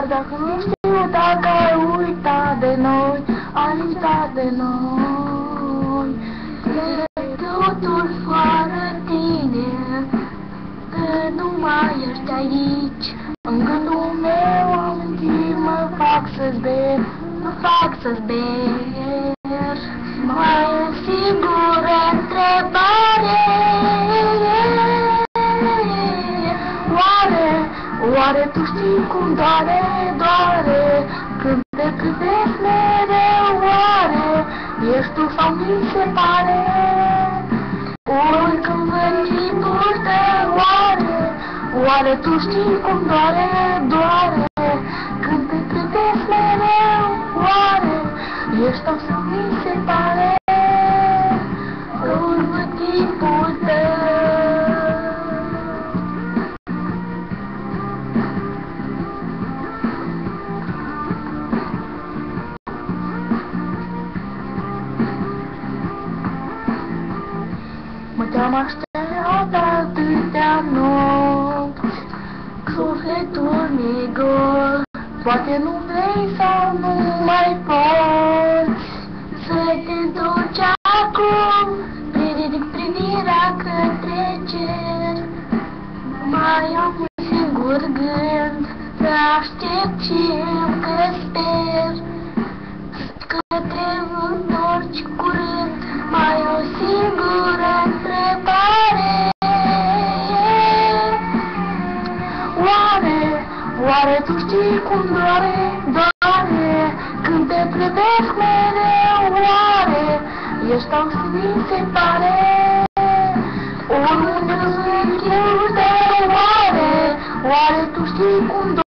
Dar dacă nu știu dacă ai uitat de noi, ai uitat de noi. Cred totul fără tine, că nu mai ești aici. În gândul meu amintit mă fac să-ți ber, mă fac să-ți ber. Mai e singură întrebare, oare tu știi cum doare, doare, când te privesc mereu, oare ești tu sau mi se pare? Ori când văd chipul tău, oare tu știi cum doare, doare, când te privesc mereu, oare ești tu sau mi se pare? Ori văd chipul tău. Mă te-am așteptat atâtea nopți, sufletul mi-e gol. Poate nu vrei sau nu mai poți să te întorci acum, ridic privirea către cer. Mai am un singur gând, să aștept și încă sper că te întorci curând. Mai o singură întrebare, oare tu știi cum doare, doare, când te privesc mereu, oare ești tău și mi se pare? Oriunde sunt eu tău, oare tu știi cum doare?